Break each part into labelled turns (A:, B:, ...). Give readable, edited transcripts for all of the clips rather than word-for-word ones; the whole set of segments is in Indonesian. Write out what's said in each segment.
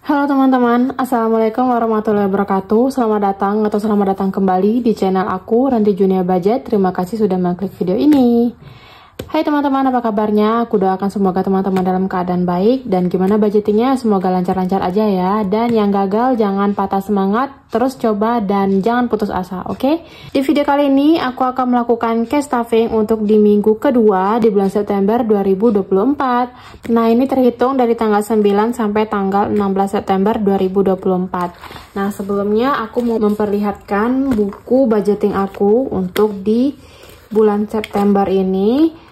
A: Halo teman-teman, Assalamualaikum warahmatullahi wabarakatuh. Selamat datang kembali di channel aku, Ranti Junia Budget. Terima kasih sudah mengklik video ini. Hai teman-teman, apa kabarnya? Aku doakan semoga teman-teman dalam keadaan baik. Dan gimana budgetingnya? Semoga lancar-lancar aja ya. Dan yang gagal jangan patah semangat, terus coba dan jangan putus asa, oke? Di video kali ini aku akan melakukan cash stuffing untuk di minggu kedua di bulan September 2024. Nah, ini terhitung dari tanggal 9 sampai tanggal 16 September 2024. Nah, sebelumnya aku mau memperlihatkan buku budgeting aku untuk di bulan September ini.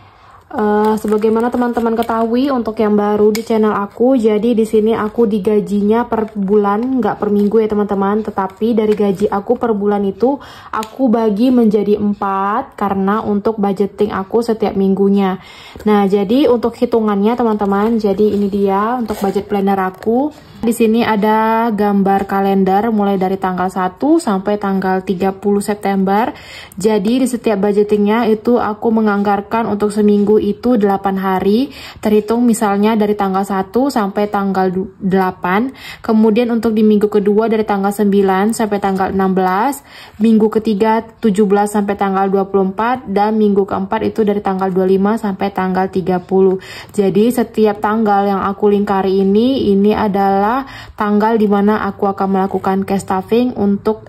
A: Sebagaimana teman-teman ketahui, untuk yang baru di channel aku, jadi di sini aku digajinya per bulan, nggak per minggu ya teman-teman. Tetapi dari gaji aku per bulan itu aku bagi menjadi 4 karena untuk budgeting aku setiap minggunya. Nah, jadi untuk hitungannya teman-teman, jadi ini dia untuk budget planner aku. Di sini ada gambar kalender mulai dari tanggal 1 sampai tanggal 30 September. Jadi di setiap budgetingnya itu aku menganggarkan untuk seminggu itu 8 hari. Terhitung misalnya dari tanggal 1 sampai tanggal 8. Kemudian untuk di minggu kedua dari tanggal 9 sampai tanggal 16. Minggu ketiga 17 sampai tanggal 24. Dan minggu keempat itu dari tanggal 25 sampai tanggal 30. Jadi setiap tanggal yang aku lingkari ini adalah tanggal dimana aku akan melakukan cash stuffing untuk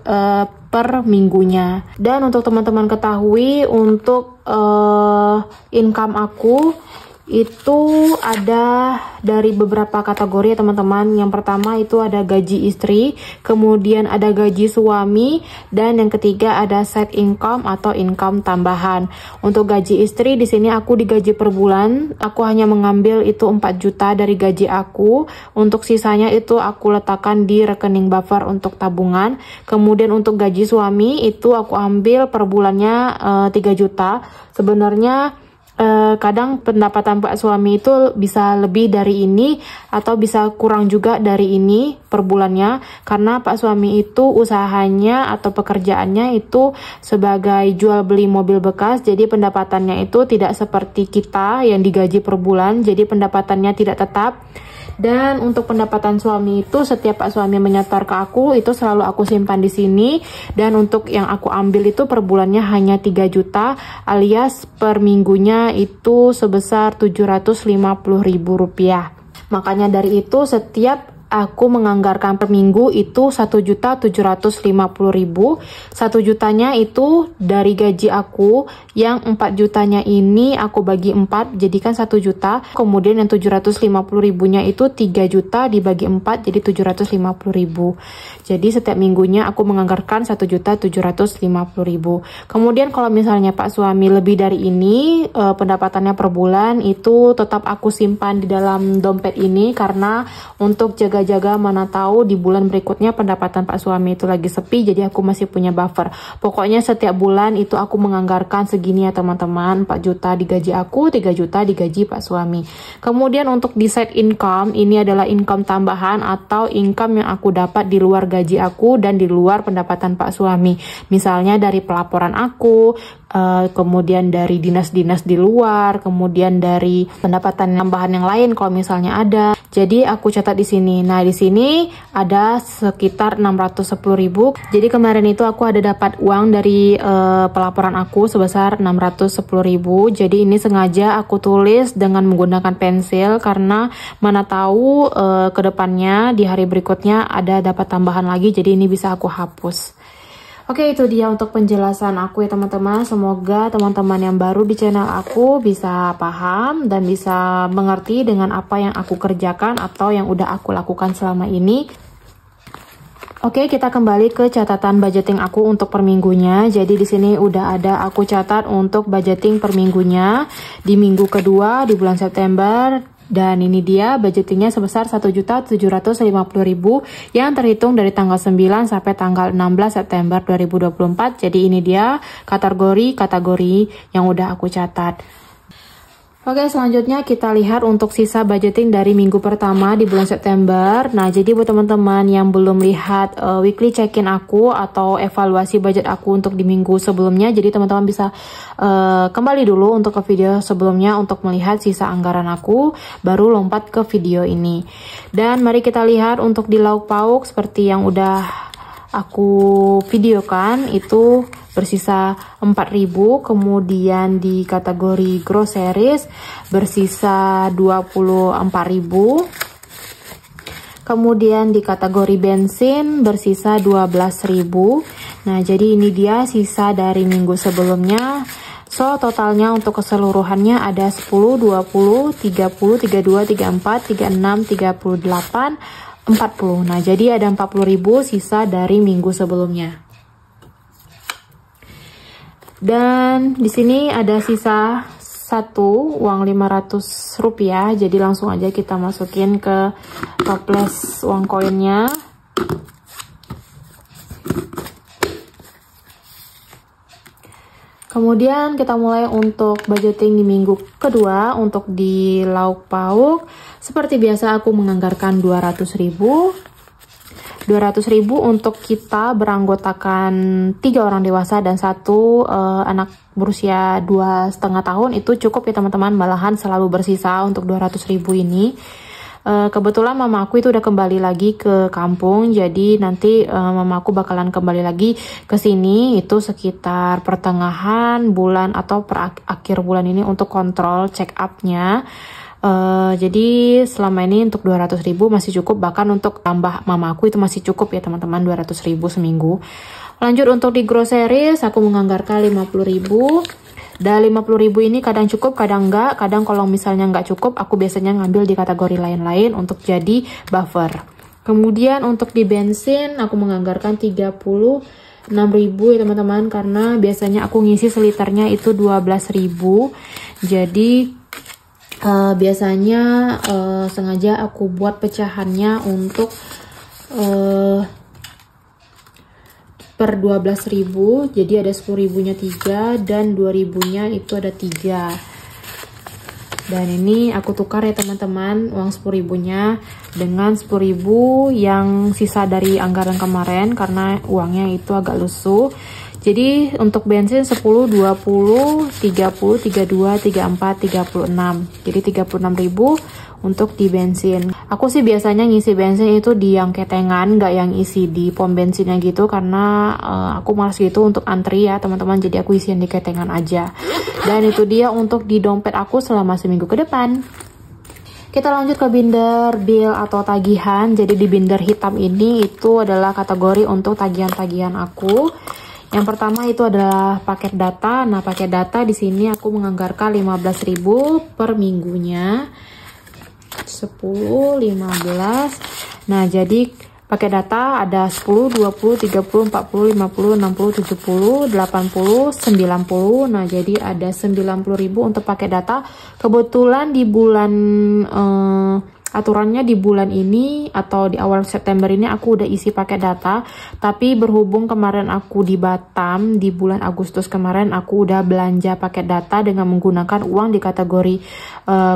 A: per minggunya. Dan untuk teman-teman ketahui, untuk income aku itu ada dari beberapa kategori ya teman-teman. Yang pertama itu ada gaji istri, kemudian ada gaji suami, dan yang ketiga ada side income atau income tambahan. Untuk gaji istri di sini aku digaji per bulan. Aku hanya mengambil itu 4 juta dari gaji aku. Untuk sisanya itu aku letakkan di rekening buffer untuk tabungan. Kemudian untuk gaji suami itu aku ambil per bulannya 3 juta. Sebenarnya kadang pendapatan Pak suami itu bisa lebih dari ini atau bisa kurang juga dari ini per bulannya, karena Pak suami itu usahanya atau pekerjaannya itu sebagai jual beli mobil bekas. Jadi pendapatannya itu tidak seperti kita yang digaji per bulan, jadi pendapatannya tidak tetap. Dan untuk pendapatan suami itu setiap Pak suami menyetor ke aku itu selalu aku simpan di sini. Dan untuk yang aku ambil itu per bulannya hanya 3 juta alias per minggunya itu sebesar Rp750.000. Makanya dari itu setiap aku menganggarkan per minggu itu 1.750.000. 1 jutanya itu dari gaji aku, yang 4 jutanya ini aku bagi 4 jadikan 1 juta. Kemudian yang 750.000-nya itu 3 juta dibagi 4 jadi 750.000. Jadi setiap minggunya aku menganggarkan 1.750.000. Kemudian kalau misalnya Pak suami lebih dari ini pendapatannya per bulan, itu tetap aku simpan di dalam dompet ini karena untuk jaga-jaga mana tahu di bulan berikutnya pendapatan Pak suami itu lagi sepi, jadi aku masih punya buffer. Pokoknya setiap bulan itu aku menganggarkan segini ya teman-teman, 4 juta di gaji aku, 3 juta di gaji Pak suami. Kemudian untuk di side income, ini adalah income tambahan atau income yang aku dapat di luar gaji aku dan di luar pendapatan Pak suami. Misalnya dari pelaporan aku, kemudian dari dinas-dinas di luar, kemudian dari pendapatan tambahan yang lain kalau misalnya ada. Jadi aku catat di sini. Nah, di sini ada sekitar 610.000. Jadi kemarin itu aku ada dapat uang dari pelaporan aku sebesar 610.000. Jadi ini sengaja aku tulis dengan menggunakan pensil karena mana tahu kedepannya di hari berikutnya ada dapat tambahan lagi. Jadi ini bisa aku hapus. Oke, itu dia untuk penjelasan aku ya teman-teman. Semoga teman-teman yang baru di channel aku bisa paham dan bisa mengerti dengan apa yang aku kerjakan atau yang udah aku lakukan selama ini. Oke, kita kembali ke catatan budgeting aku untuk per minggunya. Jadi di sini udah ada aku catat untuk budgeting per minggunya di minggu kedua di bulan September. Dan ini dia budgetingnya sebesar 1.750.000 yang terhitung dari tanggal 9 sampai tanggal 16 September 2024. Jadi ini dia kategori yang udah aku catat. Oke, selanjutnya kita lihat untuk sisa budgeting dari minggu pertama di bulan September. Nah, jadi buat teman-teman yang belum lihat weekly check-in aku atau evaluasi budget aku untuk di minggu sebelumnya, jadi teman-teman bisa kembali dulu untuk ke video sebelumnya untuk melihat sisa anggaran aku, baru lompat ke video ini. Dan mari kita lihat untuk di lauk pauk seperti yang udah aku videokan itu bersisa 4.000, kemudian di kategori groceries bersisa 24.000, kemudian di kategori bensin bersisa 12.000. Nah, jadi ini dia sisa dari minggu sebelumnya. So, totalnya untuk keseluruhannya ada 10, 20, 30, 32, 34, 36, 38, 40. Nah, jadi ada 40.000 sisa dari minggu sebelumnya. Dan di sini ada sisa satu uang 500 rupiah. Jadi langsung aja kita masukin ke toples uang koinnya. Kemudian kita mulai untuk budgeting di minggu kedua. Untuk di lauk pauk seperti biasa aku menganggarkan 200.000 untuk kita beranggotakan 3 orang dewasa dan 1 anak berusia 2,5 tahun. Itu cukup ya teman-teman, malahan selalu bersisa untuk 200.000 ini. Kebetulan mama aku itu udah kembali lagi ke kampung, jadi nanti mama aku bakalan kembali lagi ke sini itu sekitar pertengahan bulan atau akhir bulan ini untuk kontrol check up-nya. Jadi selama ini untuk 200.000 masih cukup, bahkan untuk tambah mama aku itu masih cukup ya teman-teman, 200.000 seminggu. Lanjut untuk di groceries aku menganggarkan 50.000. Dan 50.000 ini kadang cukup, kadang enggak. Kadang kalau misalnya enggak cukup, aku biasanya ngambil di kategori lain-lain untuk jadi buffer. Kemudian untuk di bensin aku menganggarkan 36.000 ya teman-teman, karena biasanya aku ngisi seliternya itu 12.000. Jadi biasanya sengaja aku buat pecahannya untuk per 12.000, jadi ada 10.000 nya 3 dan 2.000 nya itu ada 3. Dan ini aku tukar ya teman-teman, uang 10.000 nya dengan 10.000 yang sisa dari anggaran kemarin karena uangnya itu agak lusuh. Jadi untuk bensin 10, 20, 30, 32, 34, 36. Jadi 36.000 untuk di bensin. Aku sih biasanya ngisi bensin itu di yang ketengan, nggak yang isi di pom bensinnya gitu, karena aku malas gitu untuk antri ya teman-teman. Jadi aku isi yang di ketengan aja. Dan itu dia untuk di dompet aku selama seminggu ke depan. Kita lanjut ke binder bill atau tagihan. Jadi di binder hitam ini itu adalah kategori untuk tagihan-tagihan aku. Yang pertama itu adalah paket data. Nah, paket data di sini aku menganggarkan 15.000 per minggunya. 10, 15. Nah, jadi paket data ada 10, 20, 30, 40, 50, 60, 70, 80, 90. Nah, jadi ada 90.000 untuk paket data. Kebetulan di bulan aturannya di bulan ini atau di awal September ini aku udah isi paket data, tapi berhubung kemarin aku di Batam di bulan Agustus kemarin aku udah belanja paket data dengan menggunakan uang di kategori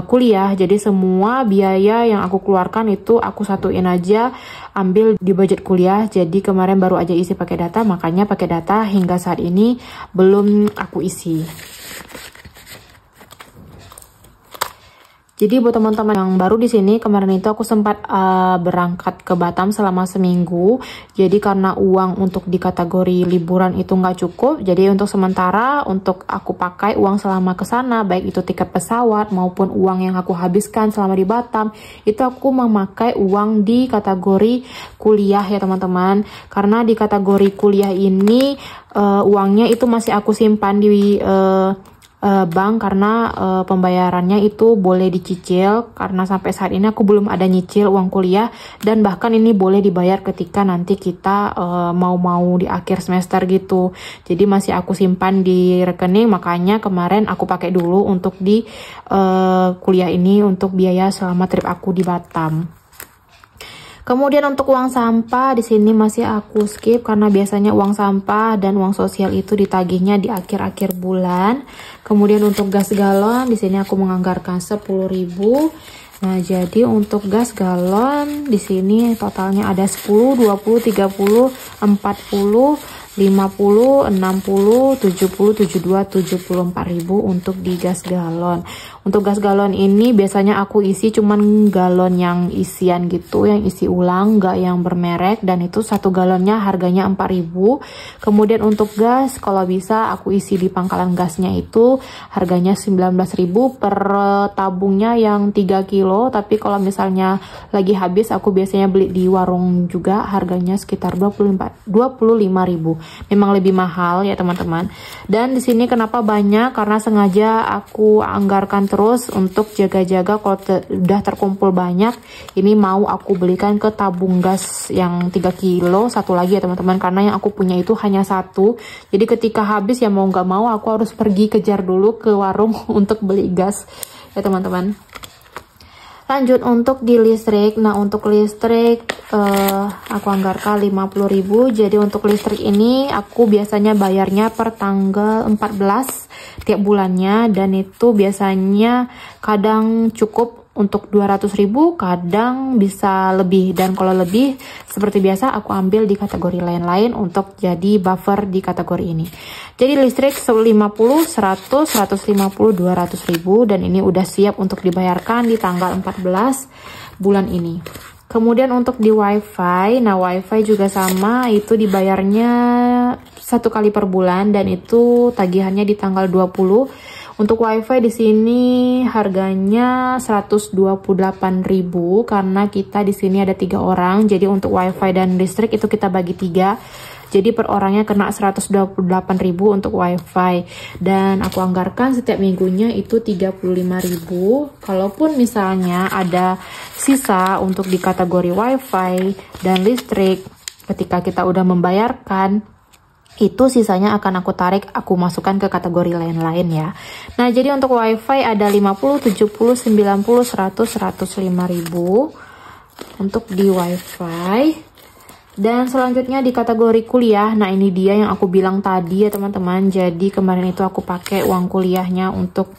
A: kuliah. Jadi semua biaya yang aku keluarkan itu aku satuin aja ambil di budget kuliah. Jadi kemarin baru aja isi paket data, makanya paket data hingga saat ini belum aku isi. Jadi buat teman-teman yang baru di sini, kemarin itu aku sempat berangkat ke Batam selama seminggu. Jadi karena uang untuk di kategori liburan itu nggak cukup, jadi untuk sementara untuk aku pakai uang selama ke sana, baik itu tiket pesawat maupun uang yang aku habiskan selama di Batam, itu aku memakai uang di kategori kuliah ya teman-teman. Karena di kategori kuliah ini uangnya itu masih aku simpan di bank karena pembayarannya itu boleh dicicil, karena sampai saat ini aku belum ada nyicil uang kuliah, dan bahkan ini boleh dibayar ketika nanti kita mau di akhir semester gitu. Jadi masih aku simpan di rekening, makanya kemarin aku pakai dulu untuk di kuliah ini untuk biaya selama trip aku di Batam. Kemudian untuk uang sampah di sini masih aku skip karena biasanya uang sampah dan uang sosial itu ditagihnya di akhir-akhir bulan. Kemudian untuk gas galon di sini aku menganggarkan 10.000. Nah, jadi untuk gas galon di sini totalnya ada 10, 20, 30, 40, 50, 60, 70, 72, 74.000 untuk di gas galon. Untuk gas galon ini biasanya aku isi cuman galon yang isian gitu, yang isi ulang, nggak yang bermerek, dan itu satu galonnya harganya 4.000. Kemudian untuk gas kalau bisa aku isi di pangkalan gasnya itu harganya 19.000 per tabungnya yang 3 kilo, tapi kalau misalnya lagi habis aku biasanya beli di warung juga harganya sekitar 25.000. Memang lebih mahal ya teman-teman. Dan di sini kenapa banyak, karena sengaja aku anggarkan terus untuk jaga-jaga kalau udah terkumpul banyak, ini mau aku belikan ke tabung gas yang 3 kilo satu lagi ya teman-teman, karena yang aku punya itu hanya satu. Jadi ketika habis ya mau nggak mau aku harus pergi kejar dulu ke warung untuk beli gas ya teman-teman. Lanjut untuk di listrik. Nah, untuk listrik aku anggarkan 50.000. Jadi untuk listrik ini aku biasanya bayarnya per tanggal 14 tiap bulannya, dan itu biasanya kadang cukup untuk 200.000, kadang bisa lebih, dan kalau lebih seperti biasa aku ambil di kategori lain-lain untuk jadi buffer di kategori ini. Jadi listrik 50, 100, 150, 200.000, dan ini udah siap untuk dibayarkan di tanggal 14 bulan ini. Kemudian untuk di wifi, nah wifi juga sama, itu dibayarnya 1 kali per bulan, dan itu tagihannya di tanggal 20. Untuk wifi di sini harganya 128.000 karena kita di sini ada 3 orang. Jadi untuk wifi dan listrik itu kita bagi 3. Jadi per orangnya kena 128.000 untuk wifi. Dan aku anggarkan setiap minggunya itu 35.000. Kalaupun misalnya ada sisa untuk di kategori wifi dan listrik, ketika kita udah membayarkan, itu sisanya akan aku tarik, aku masukkan ke kategori lain-lain ya. Nah, jadi untuk wifi ada 50, 70, 90, 100, 105.000 untuk di wifi. Dan selanjutnya di kategori kuliah, nah ini dia yang aku bilang tadi ya teman-teman. Jadi kemarin itu aku pakai uang kuliahnya untuk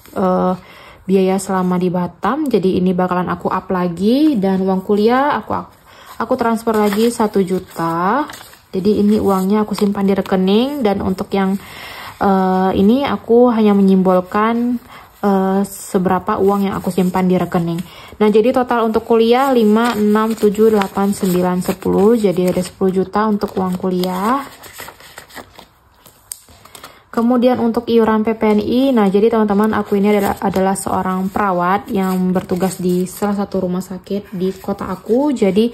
A: biaya selama di Batam. Jadi ini bakalan aku up lagi, dan uang kuliah aku transfer lagi 1 juta. Jadi ini uangnya aku simpan di rekening, dan untuk yang ini aku hanya menyimbolkan seberapa uang yang aku simpan di rekening. Nah, jadi total untuk kuliah 5, 6, 7, 8, 9, 10. Jadi ada 10 juta untuk uang kuliah. Kemudian untuk iuran PPNI, nah jadi teman-teman aku ini adalah seorang perawat yang bertugas di salah satu rumah sakit di kota aku. Jadi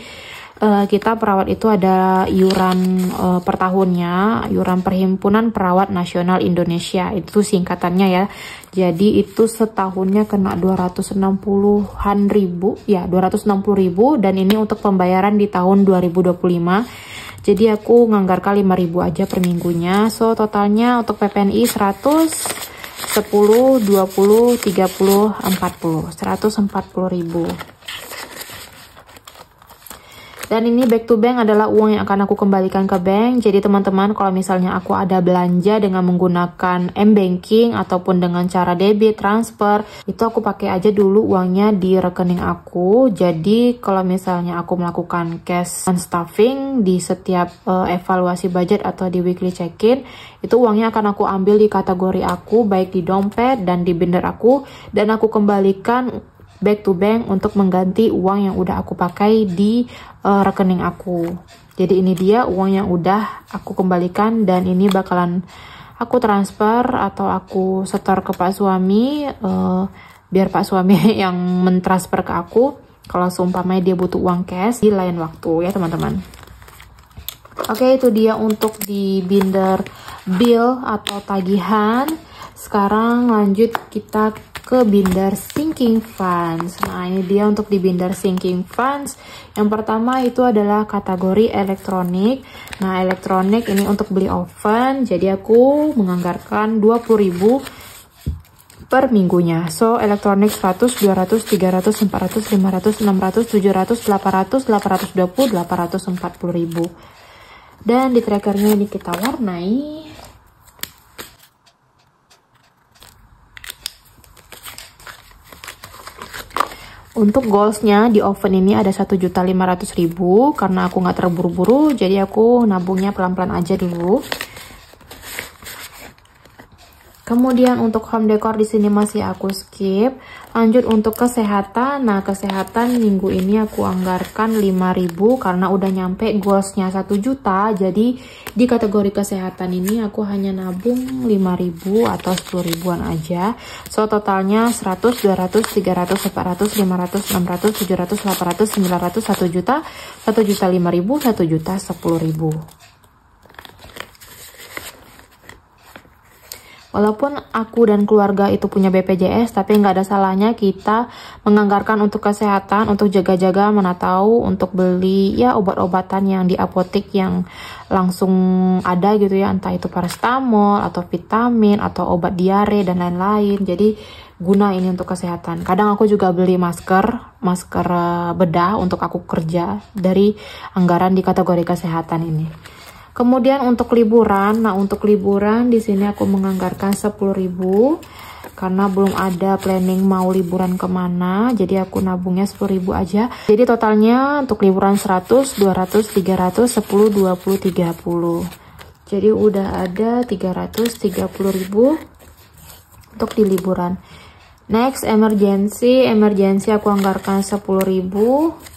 A: kita perawat itu ada iuran per tahunnya, iuran Perhimpunan Perawat Nasional Indonesia, itu singkatannya ya. Jadi itu setahunnya kena 260-an ribu, ya 260.000, dan ini untuk pembayaran di tahun 2025. Jadi aku nganggarkan 5.000 aja per minggunya. So totalnya untuk PPNI 100, 10, 20, 30, 40, 140.000. Dan ini back to bank adalah uang yang akan aku kembalikan ke bank. Jadi teman-teman, kalau misalnya aku ada belanja dengan menggunakan m-banking ataupun dengan cara debit, transfer, itu aku pakai aja dulu uangnya di rekening aku. Jadi kalau misalnya aku melakukan cash and stuffing di setiap evaluasi budget atau di weekly check-in, itu uangnya akan aku ambil di kategori aku, baik di dompet dan di binder aku, dan aku kembalikan back to bank untuk mengganti uang yang udah aku pakai di rekening aku. Jadi ini dia uang yang udah aku kembalikan, dan ini bakalan aku transfer atau aku setor ke Pak suami, biar Pak suami yang mentransfer ke aku kalau seumpamanya dia butuh uang cash di lain waktu ya teman-teman. Oke, itu dia untuk di binder bill atau tagihan. Sekarang lanjut kita ke binder sinking funds. Nah, ini dia untuk di binder sinking funds. Yang pertama itu adalah kategori elektronik. Nah, elektronik ini untuk beli oven. Jadi aku menganggarkan 20.000 per minggunya. So, elektronik 100, 200, 300, 400, 500, 600, 700, 800, 820, 840 ribu. Dan di trackernya ini kita warnai. Untuk goalsnya di oven ini ada 1.500.000 karena aku nggak terburu-buru, jadi aku nabungnya pelan-pelan aja dulu. Kemudian untuk home decor di sini masih aku skip. Lanjut untuk kesehatan. Nah, kesehatan minggu ini aku anggarkan 5.000 karena udah nyampe goalsnya 1 juta. Jadi di kategori kesehatan ini aku hanya nabung 5.000 atau 10 ribuan aja. So totalnya 100, 200, 300, 400, 500, 600, 700, 800, 900, 1 juta, 1 juta 5.000, 1 juta 10.000. Walaupun aku dan keluarga itu punya BPJS, tapi nggak ada salahnya kita menganggarkan untuk kesehatan, untuk jaga-jaga, mana tahu untuk beli ya obat-obatan yang di apotek yang langsung ada gitu ya, entah itu paracetamol atau vitamin atau obat diare dan lain-lain. Jadi guna ini untuk kesehatan. Kadang aku juga beli masker bedah untuk aku kerja dari anggaran di kategori kesehatan ini. Kemudian untuk liburan, nah untuk liburan di sini aku menganggarkan 10.000 karena belum ada planning mau liburan kemana, jadi aku nabungnya 10.000 aja. Jadi totalnya untuk liburan 100, 200, 300, 10, 20, 30. Jadi udah ada 330.000 untuk di liburan. Next, emergency aku anggarkan 10.000.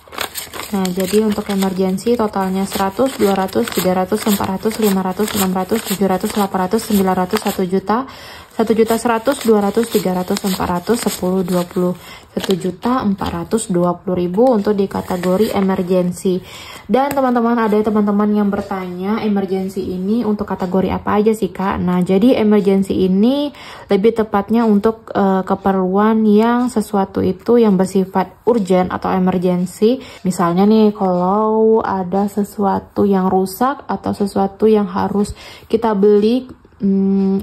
A: Nah, jadi untuk emergency totalnya 100, 200, 300, 400, 500, 600, 700, 800, 900, 1 juta, 1 juta 100, 200, 300, 400, 10, 20, 1 juta 420 ribu untuk di kategori emergency. Dan teman-teman, ada teman-teman yang bertanya, emergency ini untuk kategori apa aja sih Kak? Nah, jadi emergency ini lebih tepatnya untuk keperluan yang sesuatu itu yang bersifat urgent atau emergency. Misalnya nih, kalau ada sesuatu yang rusak atau sesuatu yang harus kita beli,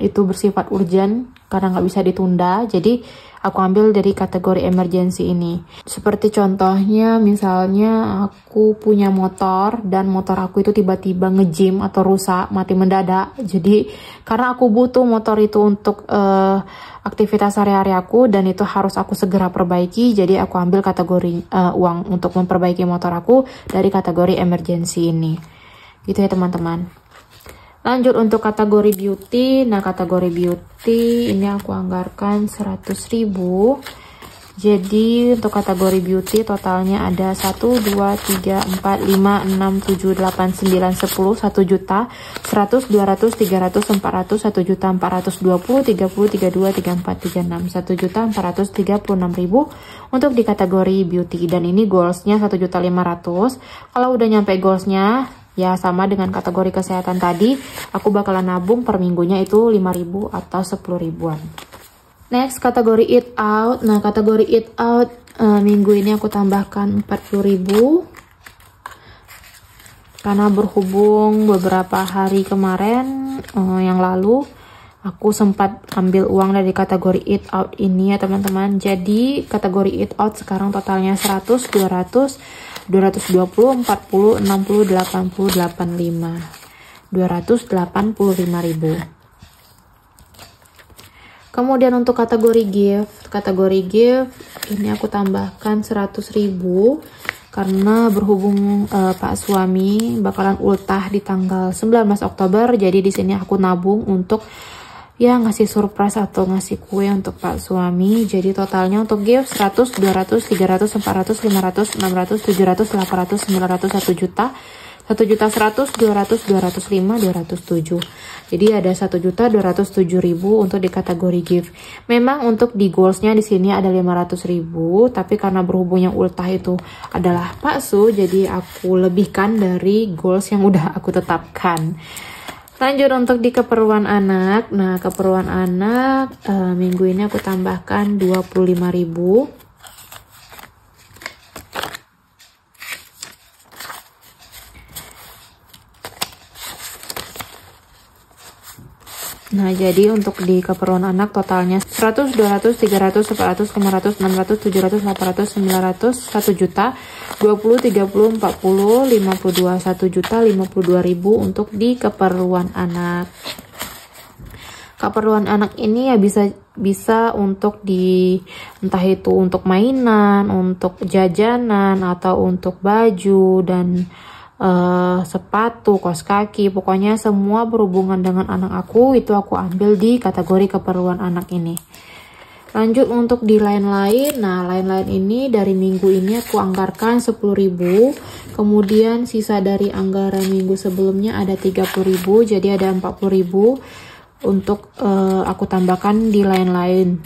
A: itu bersifat urgent karena nggak bisa ditunda, jadi aku ambil dari kategori emergency ini. Seperti contohnya, misalnya aku punya motor dan motor aku itu tiba-tiba nge-jam atau rusak, mati mendadak. Jadi karena aku butuh motor itu untuk aktivitas sehari-hari aku dan itu harus aku segera perbaiki, jadi aku ambil kategori uang untuk memperbaiki motor aku dari kategori emergency ini. Gitu ya teman-teman. Lanjut untuk kategori beauty. Nah, kategori beauty ini aku anggarkan 100.000. Jadi untuk kategori beauty totalnya ada 1, 2, 3, 4, 5, 6, 7, 8, 9, 10, 1 juta 100, 200, 300, 400, 1 juta 420, 30, 32, 34, 36, 1 juta 436 ribu untuk di kategori beauty. Dan ini goalsnya 1.500.000. Kalau udah nyampe goalsnya, ya sama dengan kategori kesehatan tadi, aku bakalan nabung per minggunya itu 5.000 atau 10 ribuan. Next, kategori eat out. Nah, kategori eat out minggu ini aku tambahkan 40.000. Karena berhubung beberapa hari kemarin yang lalu aku sempat ambil uang dari kategori eat out ini ya teman-teman. Jadi kategori eat out sekarang totalnya 100, 200, 220, 40, 60, 80, 85, 285 ribu. Kemudian untuk kategori gift ini aku tambahkan 100.000 karena berhubung Pak suami bakalan ultah di tanggal 19 Oktober. Jadi di sini aku nabung untuk ya ngasih surprise atau ngasih kue untuk Pak suami. Jadi totalnya untuk gift 100, 200, 300, 400, 500, 600, 700, 800, 900, 1 juta, 1 juta 100, 200, 205, 207. Jadi ada 1.207.000 untuk di kategori gift. Memang untuk di goalsnya di sini ada 500.000, tapi karena berhubung yang ultah itu adalah Pak Su, jadi aku lebihkan dari goals yang udah aku tetapkan. Lanjut untuk di keperluan anak. Nah, keperluan anak minggu ini aku tambahkan 25.000. Nah, jadi untuk di keperluan anak totalnya 100, 200, 300, 400, 500, 600, 700, 800, 900, 1 juta, 20, 30, 40, 52, 1 juta 52.000 untuk di keperluan anak. Keperluan anak ini ya bisa untuk di entah itu untuk mainan, untuk jajanan, atau untuk baju dan sepatu, kaos kaki, pokoknya semua berhubungan dengan anak aku itu aku ambil di kategori keperluan anak ini. Lanjut untuk di lain-lain. Nah, lain-lain ini dari minggu ini aku anggarkan 10.000. Kemudian sisa dari anggaran minggu sebelumnya ada 30.000, jadi ada 40.000 untuk aku tambahkan di lain-lain.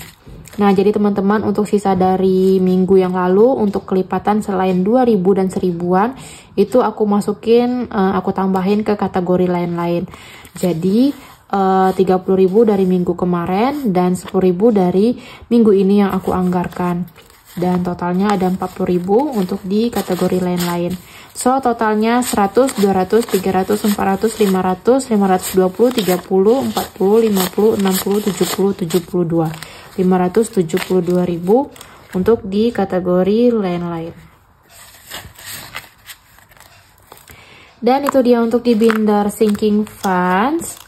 A: Nah, jadi teman-teman untuk sisa dari minggu yang lalu untuk kelipatan selain 2.000 dan 1.000-an itu aku masukin, aku tambahin ke kategori lain-lain. Jadi 30.000 dari minggu kemarin dan 10.000 dari minggu ini yang aku anggarkan. Dan totalnya ada 40.000 untuk di kategori lain-lain. So, totalnya 100, 200, 300, 400, 500, 520, 30, 40, 50, 60, 70, 72. 572.000 untuk di kategori lain-lain. Dan itu dia untuk di binder sinking funds.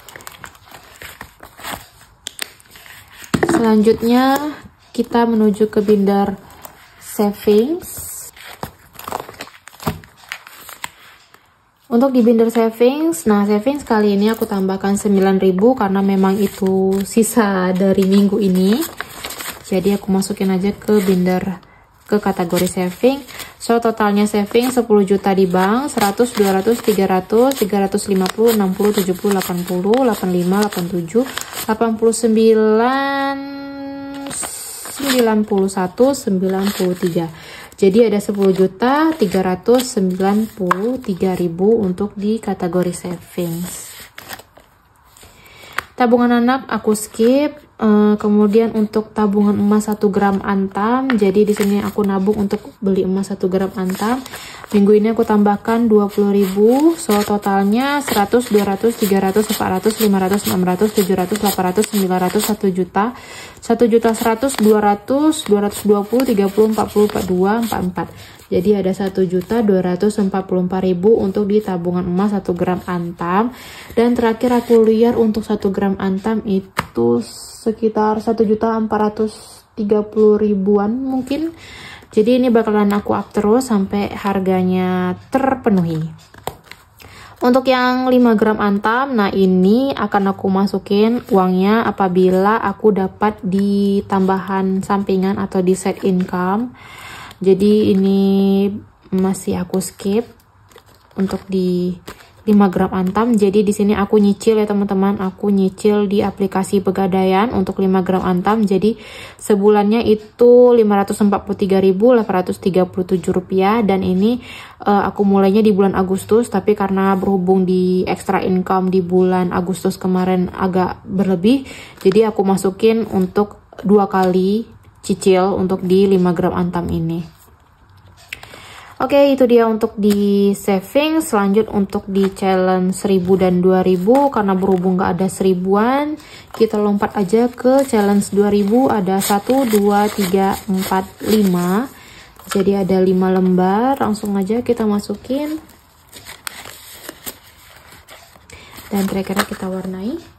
A: Selanjutnya kita menuju ke binder savings. Untuk di binder savings, nah savings kali ini aku tambahkan 9.000 karena memang itu sisa dari minggu ini. Jadi aku masukin aja ke binder ke kategori saving. So totalnya saving 10 juta di bank, 100, 200, 300, 350, 60, 70, 80, 85, 87, 89, 91, 93. Jadi ada 10.393.000 untuk di kategori savings. Tabungan anak aku skip. Kemudian untuk tabungan emas 1 gram antam. Jadi di sini aku nabung untuk beli emas 1 gram antam. Minggu ini aku tambahkan 20.000. So totalnya 100, 200, 300, 400, 500, 600, 700, 800, 900, 1 juta. 1 juta 100, 200, 220, 30, 40, 42, 44. Jadi ada 1.244.000 untuk di tabungan emas 1 gram antam. Dan terakhir aku lihat untuk 1 gram antam itu sekitar 1.430.000-an mungkin. Jadi ini bakalan aku up terus sampai harganya terpenuhi. Untuk yang 5 gram antam, nah ini akan aku masukin uangnya apabila aku dapat di tambahan sampingan atau di side income. Jadi ini masih aku skip untuk di 5 gram antam. Jadi di sini aku nyicil ya teman-teman, aku nyicil di aplikasi Pegadaian untuk 5 gram antam. Jadi sebulannya itu Rp544.837 dan ini aku mulainya di bulan Agustus, tapi karena berhubung di extra income di bulan Agustus kemarin agak berlebih, jadi aku masukin untuk 2 kali cicil untuk di 5 gram antam ini. Oke, itu dia untuk di saving. Selanjut untuk di challenge 1.000 dan 2.000, karena berhubung gak ada 1.000-an, kita lompat aja ke challenge 2.000. Ada 1, 2, 3, 4, 5. Jadi ada 5 lembar, langsung aja kita masukin. Dan kira-kira kita warnai.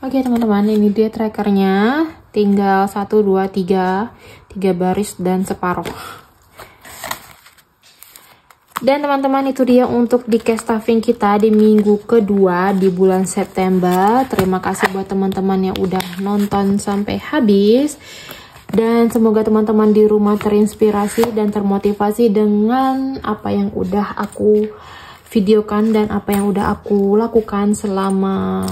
A: Oke teman-teman, ini dia trackernya. Tinggal 1, 2, 3 baris dan separuh. Dan teman-teman, itu dia untuk di cash stuffing kita di minggu kedua di bulan September. Terima kasih buat teman-teman yang udah nonton sampai habis. Dan semoga teman-teman di rumah terinspirasi dan termotivasi dengan apa yang udah aku videokan dan apa yang udah aku lakukan selama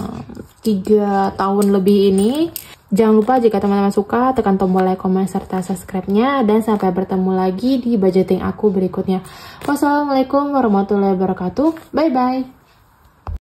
A: 3 tahun lebih ini. Jangan lupa jika teman-teman suka, tekan tombol like, komen, serta subscribe-nya. Dan sampai bertemu lagi di budgeting aku berikutnya. Wassalamualaikum warahmatullahi wabarakatuh. Bye-bye.